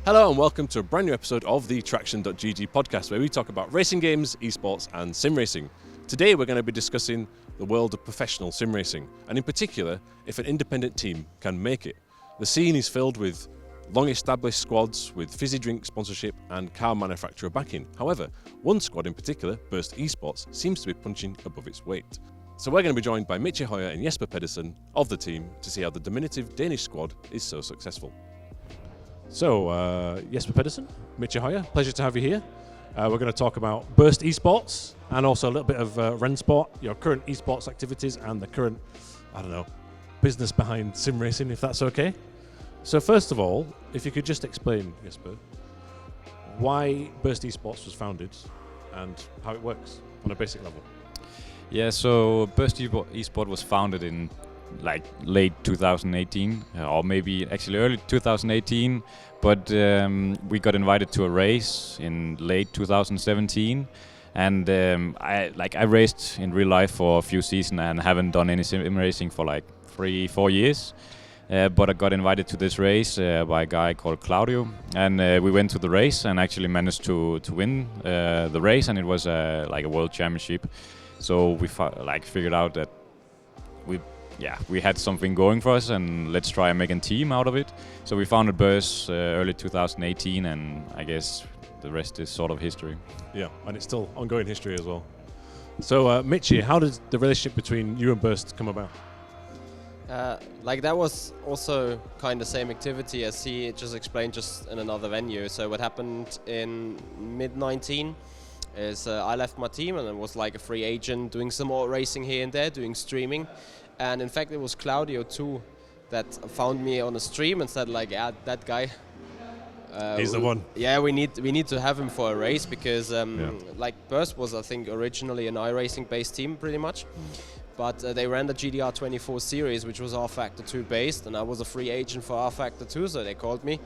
Hello and welcome to a brand new episode of the TraxionGG podcast, where we talk about racing games, esports and sim racing. Today we're going to be discussing the world of professional sim racing, and in particular, if an independent team can make it. The scene is filled with long-established squads with fizzy drink sponsorship and car manufacturer backing. However, one squad in particular, Burst Esport, seems to be punching above its weight. So we're going to be joined by Michi Hoyer and Jesper Pedersen of the team to see how the diminutive Danish squad is so successful. So, Jesper Pedersen, Michi Hoyer, pleasure to have you here. We're going to talk about Burst Esports and also a little bit of Rennsport, your current esports activities and the current, business behind sim racing, if that's okay. So first of all, if you could just explain, Jesper, why Burst Esports was founded and how it works on a basic level. Yeah, so Burst Esport was founded in late 2018 or maybe actually early 2018, but we got invited to a race in late 2017, and I raced in real life for a few seasons and haven't done any sim racing for 3-4 years, but I got invited to this race by a guy called Claudio, and we went to the race and actually managed to win the race, and it was a world championship. So we figured out that we had something going for us, and let's try and make a team out of it. So we founded Burst early 2018, and I guess the rest is sort of history. Yeah, and it's still ongoing history as well. So, Michi, how did the relationship between you and Burst come about? That was also kind of the same activity as he just explained, just in another venue. So what happened in mid-19 is I left my team and I was like a free agent doing some more racing here and there, doing streaming. And in fact, it was Claudio too that found me on a stream and said that guy. He's the one. Yeah, we need to have him for a race because Burst was, I think, originally an iRacing based team pretty much. But they ran the GDR 24 series, which was rFactor 2 based, and I was a free agent for rFactor 2, so they called me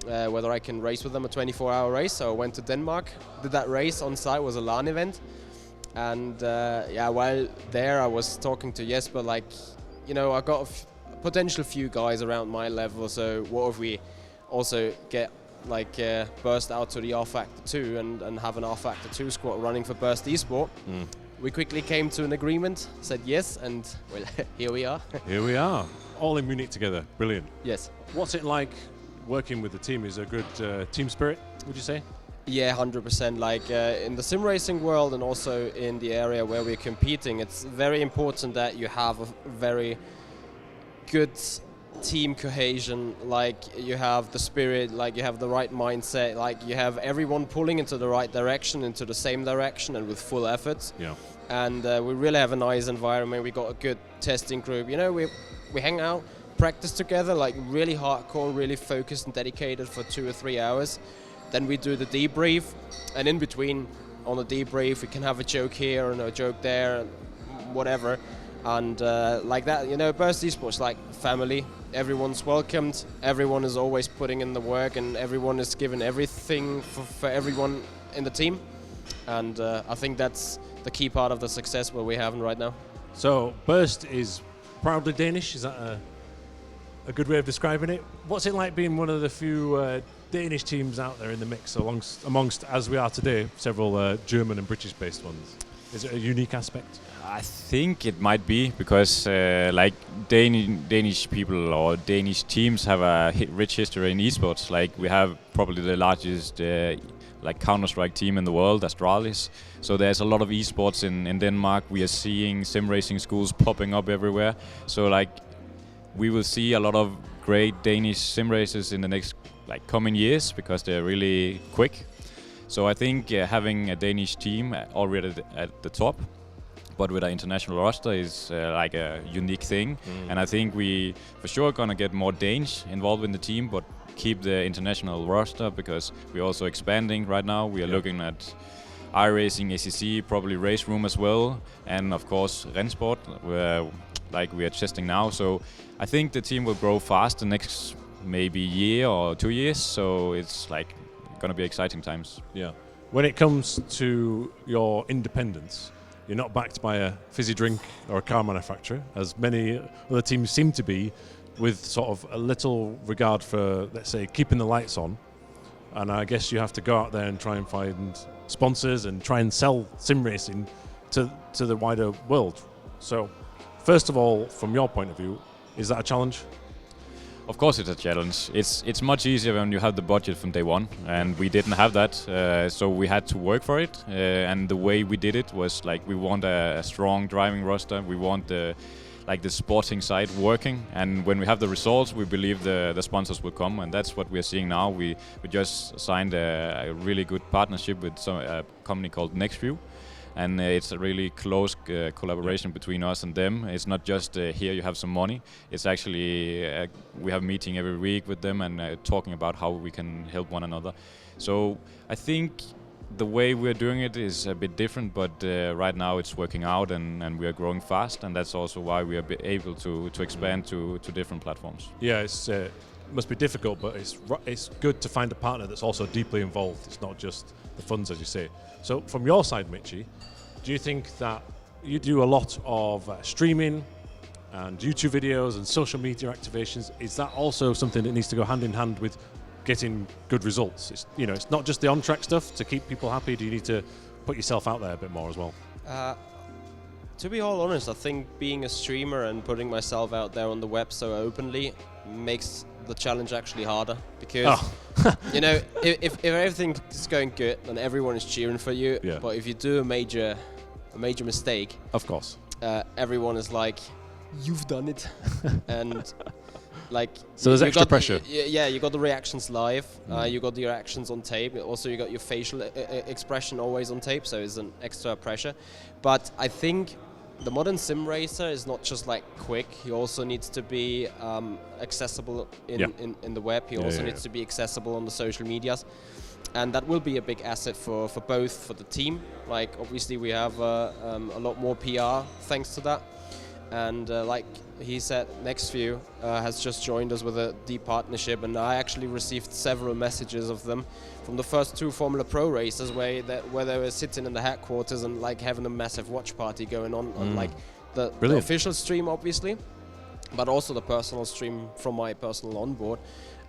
whether I can race with them a 24-hour race. So I went to Denmark, did that race on site, was a LAN event. And while there I was talking to Jesper, I got a potential few guys around my level, so what if we also get Burst out to the rFactor 2 and have an rFactor 2 squad running for Burst Esport. We quickly came to an agreement, said yes, and well, here we are. Here we are, all in Munich together, brilliant. Yes. What's it like working with the team? Is there a good team spirit, would you say? Yeah, 100%. In the sim racing world and also in the area where we're competing, it's very important that you have a very good team cohesion. You have the spirit, you have the right mindset, you have everyone pulling into the right direction, into the same direction, and with full effort. Yeah. And we really have a nice environment. We got a good testing group. We hang out, practice together, really hardcore, really focused and dedicated for 2 or 3 hours. Then we do the debrief, and in between, on the debrief, we can have a joke here and a joke there, whatever. And that, Burst Esports like family. Everyone's welcomed, everyone is always putting in the work, and everyone is giving everything for everyone in the team. And I think that's the key part of the success what we're having right now. So Burst is proudly Danish, is that a good way of describing it? What's it like being one of the few Danish teams out there in the mix amongst, as we are today, several German and British based ones? Is it a unique aspect? I think it might be because Danish people or Danish teams have a rich history in esports. We have probably the largest Counter-Strike team in the world, Astralis. So there's a lot of esports in Denmark. We are seeing sim racing schools popping up everywhere. So we will see a lot of great Danish sim racers in the next coming years because they're really quick. So I think having a Danish team already at the top, but with an international roster, is a unique thing. And I think we for sure gonna get more Danes involved in the team, but keep the international roster because we're also expanding right now. We are looking at iRacing, ACC, probably Race Room as well, and of course Rennsport, where we are testing now. So I think the team will grow fast the next maybe year or 2 years. So it's gonna be exciting times. Yeah. When it comes to your independence, you're not backed by a fizzy drink or a car manufacturer, as many other teams seem to be, with sort of a little regard for, let's say, keeping the lights on. and I guess you have to go out there and try and find sponsors and try and sell sim racing to the wider world. So, first of all, from your point of view, is that a challenge? Of course it's a challenge. It's much easier when you have the budget from day one, and we didn't have that, so we had to work for it. And the way we did it was like we want a strong driving roster. We want the sporting side working, and when we have the results, we believe the sponsors will come, and that's what we're seeing now. We just signed a really good partnership with a company called NextView. And it's a really close collaboration between us and them. It's not just here you have some money. It's actually we have a meeting every week with them and talking about how we can help one another. So I think the way we're doing it is a bit different, but right now it's working out, and we are growing fast, and that's also why we are able to expand to different platforms. Yeah, it must be difficult, but it's good to find a partner that's also deeply involved. It's not just the funds, as you say. So from your side, Michi, do you think that you do a lot of streaming and YouTube videos and social media activations? Is that also something that needs to go hand in hand with getting good results? It's not just the on-track stuff to keep people happy. Do you need to put yourself out there a bit more as well? To be all honest, I think being a streamer and putting myself out there on the web so openly makes the challenge actually harder, because if everything is going good and everyone is cheering for you, but if you do a major mistake, of course, everyone is like, you've done it. And like, so there's extra pressure. You got the reactions live, you got your actions on tape, also you got your facial expression always on tape, so it's an extra pressure. But I think the modern sim racer is not just like quick. He also needs to be accessible in the web. He also needs to be accessible on the social medias, and that will be a big asset for the team. Like, obviously we have a lot more PR thanks to that, and like he said, NextView has just joined us with a deep partnership, and I actually received several messages of them from the first 2 Formula Pro races where they were sitting in the headquarters and like having a massive watch party going on like the official stream, obviously, but also the personal stream from my personal onboard.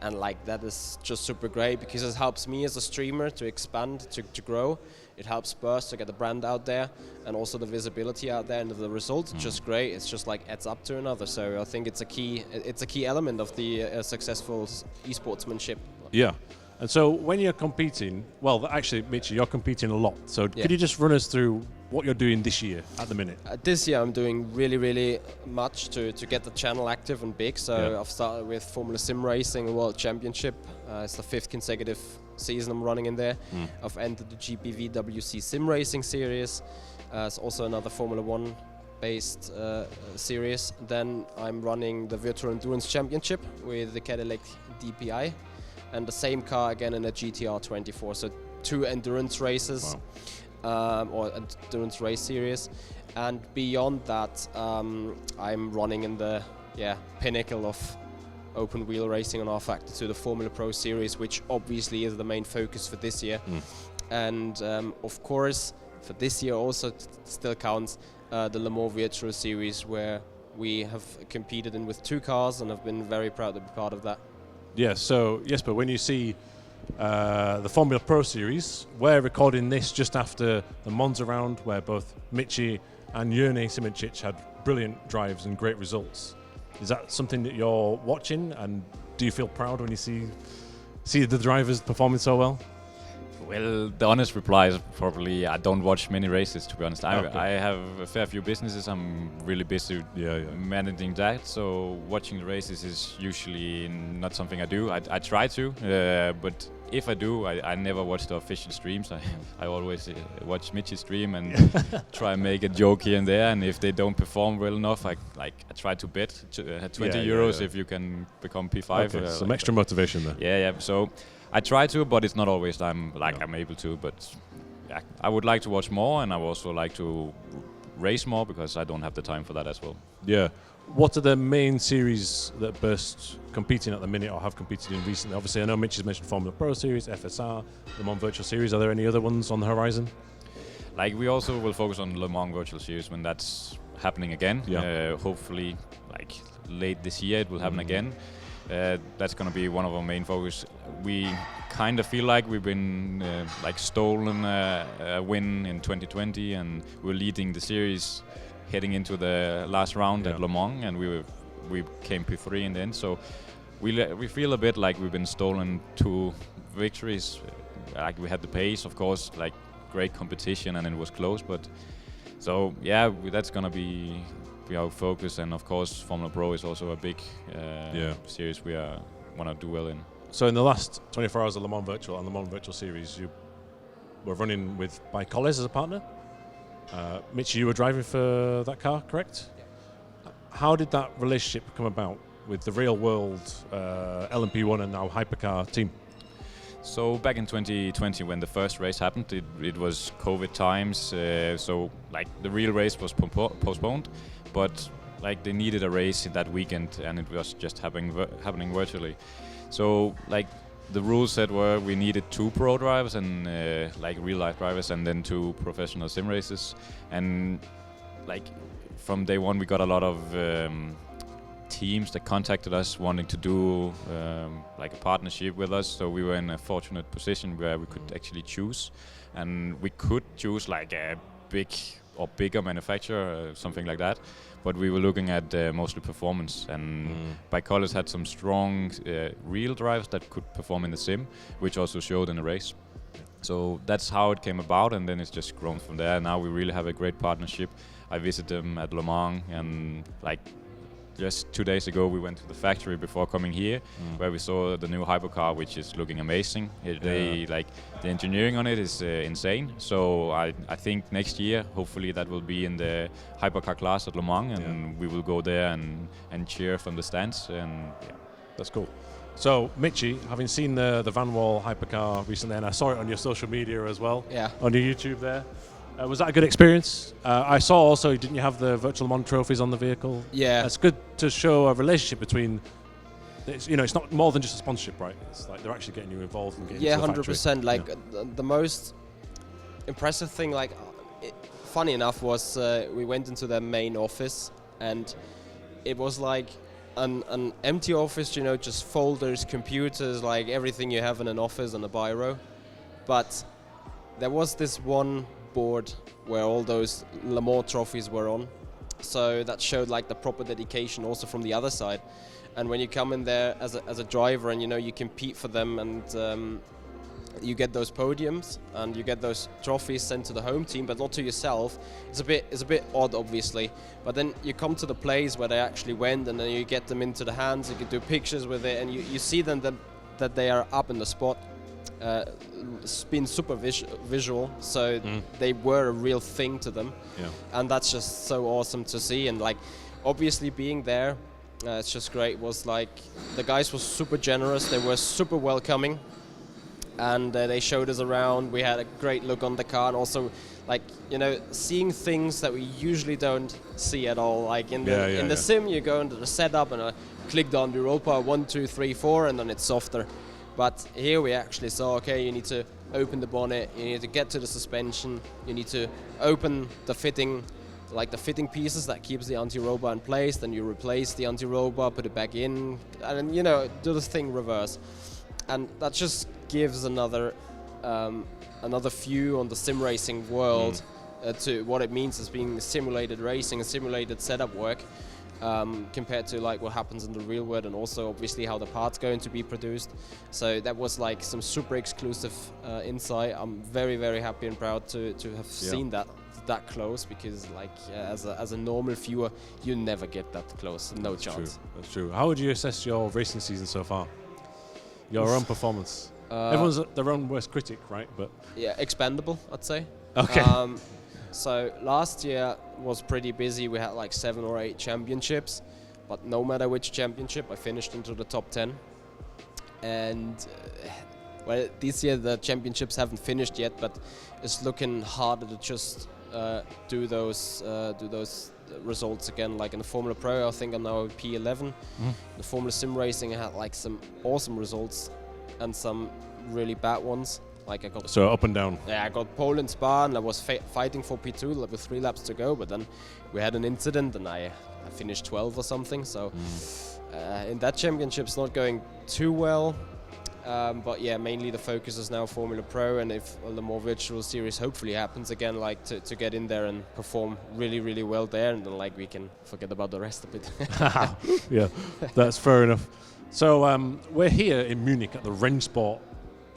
And like, that is just super great, because it helps me as a streamer to expand, to grow. It helps Burst to get the brand out there, and also the visibility out there, and the results just great. It's just like adds up to another. So I think it's a key element of the successful esportsmanship. Yeah. And so when you're competing, well, actually, Michi, you're competing a lot. So could you just run us through what you're doing this year at the minute? This year I'm doing really, really much to get the channel active and big. So I've started with Formula Sim Racing World Championship. It's the 5th consecutive season I'm running in there. I've entered the GPVWC Sim Racing Series. It's also another Formula 1 based series. Then I'm running the Virtual Endurance Championship with the Cadillac DPI, and the same car again in a GTR 24. So 2 endurance races. Or endurance race series, and beyond that I'm running in the pinnacle of open wheel racing on rFactor to the Formula Pro series, which obviously is the main focus for this year. And of course for this year also still counts the Le Mans Virtual Series, where we have competed in with 2 cars, and I've been very proud to be part of that. Yeah, so Jesper, when you see the Formula Pro Series, we're recording this just after the Monza round, where both Michi and Jörne Simoncic had brilliant drives and great results. Is that something that you're watching, and do you feel proud when you see the drivers performing so well? Well, the honest reply is probably I don't watch many races, to be honest. I have a fair few businesses. I'm really busy managing that, so watching the races is usually not something I do. I try to, but if I do, I never watch the official streams. I always watch Michi's stream and try and make a joke here and there, and if they don't perform well enough, I try to bet 20 euros if you can become P5. Okay, some extra motivation there. Yeah. So I try to, but it's not always I'm able to. But yeah, I would like to watch more, and I would also like to race more, because I don't have the time for that as well. Yeah. What are the main series that Burst competing at the minute, or have competed in recently? Obviously, I know Mitch has mentioned Formula Pro Series, FSR, Le Mans Virtual Series. Are there any other ones on the horizon? Like, we also will focus on Le Mans Virtual Series when that's happening again. Yeah. Hopefully, like late this year, it will happen again. That's going to be one of our main focus. We kind of feel like we've been like stolen a win in 2020, and we're leading the series heading into the last round at Le Mans, and we came P3 in the end. So we feel a bit like we've been stolen 2 victories. Like we had the pace, of course, like great competition, and it was close. But so yeah, that's gonna be our focus, and of course Formula Pro is also a big series we want to do well in. So in the last 24 hours of Le Mans Virtual and Le Mans Virtual Series, you were running with ByKolles as a partner. Michi, you were driving for that car, correct? Yeah. How did that relationship come about with the real world LMP1 and now hypercar team? So back in 2020, when the first race happened, it was COVID times, so like the real race was postponed, but like they needed a race in that weekend, and it was just happening virtually. So like the rules said were we needed 2 pro drivers and like real life drivers, and then 2 professional sim races. And like from day one, we got a lot of teams that contacted us wanting to do like a partnership with us. So we were in a fortunate position where we could actually choose, and we could choose like a big or bigger manufacturer, something like that. But we were looking at mostly performance, and ByKolles had some strong real drivers that could perform in the sim, which also showed in the race. So that's how it came about, and then it's just grown from there. Now we really have a great partnership. I visited them at Le Mans, and like just 2 days ago we went to the factory before coming here, where we saw the new hypercar, which is looking amazing. Like the engineering on it is insane. So I think next year, hopefully, that will be in the hypercar class at Le Mans, and we will go there and cheer from the stands. And that's cool. So Michi, having seen the Van Wall hypercar recently, and I saw it on your social media as well, on your YouTube there. Was that a good experience? I saw also, didn't you have the Virtual Le Mans trophies on the vehicle? Yeah. It's good to show a relationship between, it's not more than just a sponsorship, right? It's like they're actually getting you involved and getting into the 100%. Like the most impressive thing, like funny enough, was we went into their main office, and it was like an empty office, just folders, computers, like everything you have in an office and a biro. But there was this one board where all those Le Mans trophies were on, so that showed like the proper dedication also from the other side. And when you come in there as a driver, and you compete for them, and you get those podiums and you get those trophies sent to the home team, but not to yourself. It's a bit odd, obviously. But then you come to the place where they actually went, and then you get them into the hands. You can do pictures with it, and you see them that they are up in the spot. It's been super visual, so they were a real thing to them, and that's just so awesome to see. And like, obviously being there, it's just great. It was like the guys were super generous, they were super welcoming, and they showed us around. We had a great look on the car, and also like seeing things that we usually don't see at all. Like in the sim, you go into the setup and I clicked on Europa 1, 2, 3, 4, and then it's softer. But here we actually saw, okay, you need to open the bonnet, you need to get to the suspension, you need to open the fitting, like the fitting pieces that keeps the anti-roll in place, then you replace the anti-roll, put it back in, and do the thing reverse. And that just gives another view on the sim racing world to what it means as being simulated racing and simulated setup work. Compared to like what happens in the real world, and also obviously how the parts going to be produced. So that was like some super exclusive insight. I'm very, very happy and proud to have seen that close, because like as a normal viewer, you never get that close. No chance. That's true. How would you assess your racing season so far? Your own performance. Everyone's their own worst critic, right? But expendable, I'd say. Okay. So last year was pretty busy. We had like 7 or 8 championships, but no matter which championship, I finished into the top 10. And well, this year the championships haven't finished yet, but it's looking harder to just do those results again. Like in the Formula Pro, I think I'm now P11. The Formula Sim Racing, I had like some awesome results and some really bad ones. Like I got up and down. Yeah, I got pole in Spa, and I was fighting for P2 with 3 laps to go, but then we had an incident, and I finished 12 or something. So in that championship's not going too well. But yeah, mainly the focus is now Formula Pro, and if the more virtual series hopefully happens again, like to get in there and perform really, really well there, and then like we can forget about the rest of it. Yeah, that's fair enough. So we're here in Munich at the Rennsport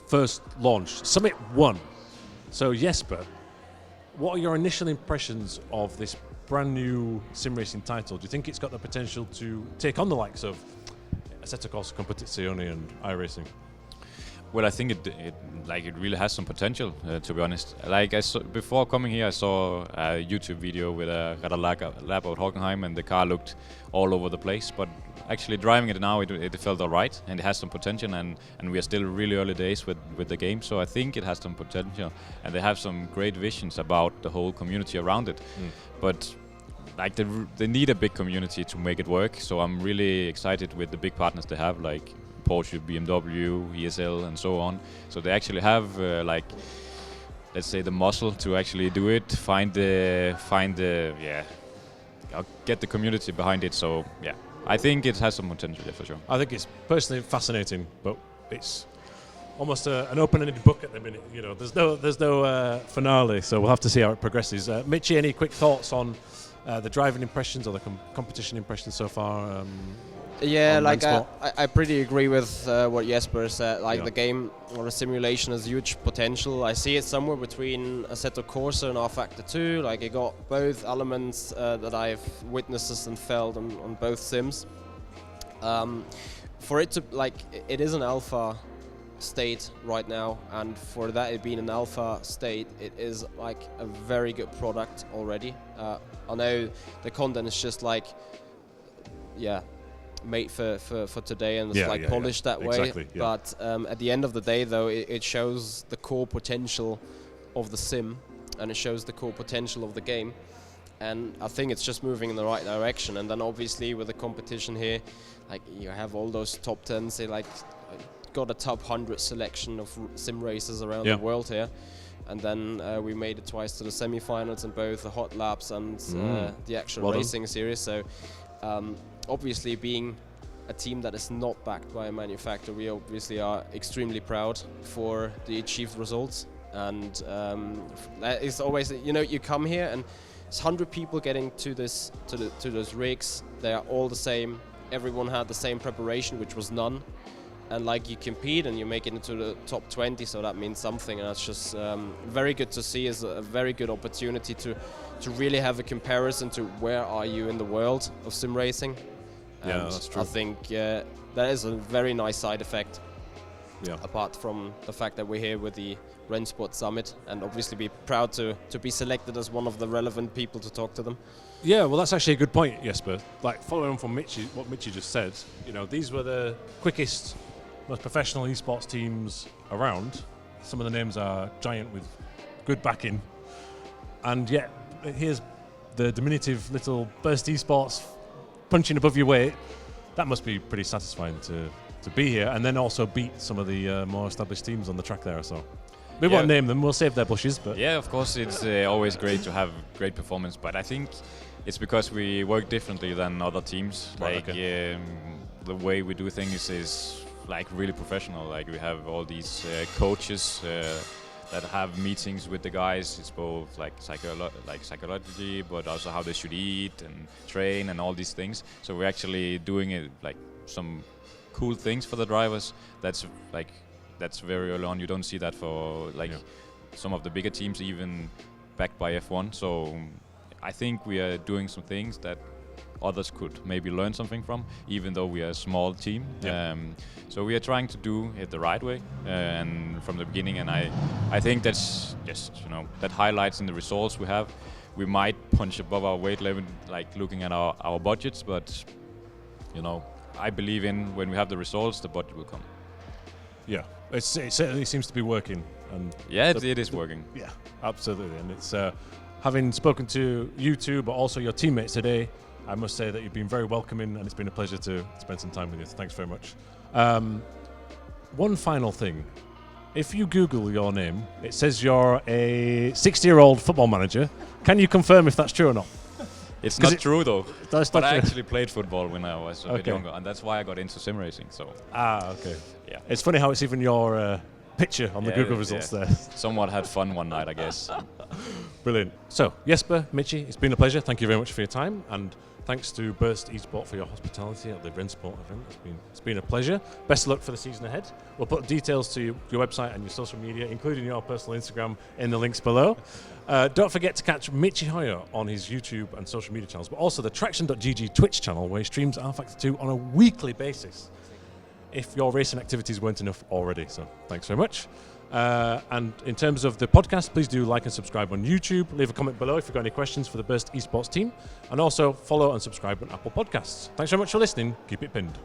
first launch, Summit 1. So Jesper, what are your initial impressions of this brand new sim racing title? Do you think it's got the potential to take on the likes of Assetto Corsa Competizione and iRacing? Well, I think it really has some potential, to be honest. Like before coming here, I saw a YouTube video with a lap out Hockenheim, and the car looked all over the place. But actually driving it now, it felt alright, and it has some potential. And we are still really early days with the game, so I think it has some potential. And they have some great visions about the whole community around it. But like they need a big community to make it work. So I'm really excited with the big partners they have, like Porsche, BMW, ESL, and so on. So they actually have let's say the muscle to actually do it. Get the community behind it. So yeah, I think it has some potential there for sure. I think it's personally fascinating, but it's almost an open-ended book at the minute. You know, there's no finale, so we'll have to see how it progresses. Michi, any quick thoughts on the driving impressions or the competition impressions so far? Yeah, like I pretty agree with what Jesper said. Like the game or the simulation has huge potential. I see it somewhere between Assetto Corsa and rFactor 2. Like it got both elements that I've witnessed and felt on both sims. For it to it is an alpha state right now, and for that it being an alpha state, it is like a very good product already. I know the content is just made for today, and it's polished that way. Exactly, yeah. But at the end of the day, though, it shows the core potential of the sim, and it shows the core potential of the game. And I think it's just moving in the right direction. And then obviously with the competition here, like you have all those top 10s. They got a top 100 selection of sim racers around the world here. And then we made it twice to the semi-finals in both the hot laps and the actual racing series. So obviously being a team that is not backed by a manufacturer, we obviously are extremely proud for the achieved results. And that is always, you come here and it's 100 people getting to those rigs. They are all the same. Everyone had the same preparation, which was none. And you compete and you make it into the top 20, so that means something, and that's just very good to see. Is a very good opportunity to really have a comparison to where are you in the world of sim racing. Yeah, that's true. I think that is a very nice side effect. Yeah. Apart from the fact that we're here with the Rennsport Summit, and obviously be proud to be selected as one of the relevant people to talk to them. Yeah, well, that's actually a good point, Jesper. Following on from what Michi just said, these were the quickest, most professional esports teams around. Some of the names are giant with good backing, and yet here's the diminutive little Burst Esports punching above your weight. That must be pretty satisfying to be here, and then also beat some of the more established teams on the track there. So we won't name them, we'll save their bushes. But yeah, of course, it's always great to have great performance, but I think it's because we work differently than other teams. The way we do things is really professional. We have all these coaches that have meetings with the guys. It's both psychology, but also how they should eat and train and all these things. So we're actually doing it some cool things for the drivers. That's very early on. You don't see that for some of the bigger teams, even backed by F1. So I think we are doing some things that others could maybe learn something from, even though we are a small team. So we are trying to do it the right way and from the beginning, and I think that's just that highlights in the results we have. We might punch above our weight level, looking at our budgets, but I believe in when we have the results, the budget will come. Yeah, it certainly seems to be working. And yeah, it is working. Yeah, absolutely. And it's having spoken to you two, but also your teammates today, I must say that you've been very welcoming, and it's been a pleasure to spend some time with you. Thanks very much. One final thing. If you Google your name, it says you're a 60-year-old football manager. Can you confirm if that's true or not? It's not true though. That's but not I true. actually played football when I was a bit Okay. younger, and that's why I got into sim racing. So Okay. yeah, It's funny how it's even your picture on the Yeah, Google yeah. results there. somewhat had fun one night, I guess. Brilliant. So, Jesper, Michi, it's been a pleasure. Thank you very much for your time, and thanks to Burst Esport for your hospitality at the Rennsport event. It's been a pleasure. Best of luck for the season ahead. We'll put details to your website and your social media, including your personal Instagram, in the links below. Don't forget to catch Michi Hoyer on his YouTube and social media channels, but also the TraxionGG Twitch channel, where he streams rFactor 2 on a weekly basis, if your racing activities weren't enough already. So thanks very much. And in terms of the podcast, please do like and subscribe on YouTube. Leave a comment below if you've got any questions for the Burst Esports team. And also follow and subscribe on Apple Podcasts. Thanks very much for listening. Keep it pinned.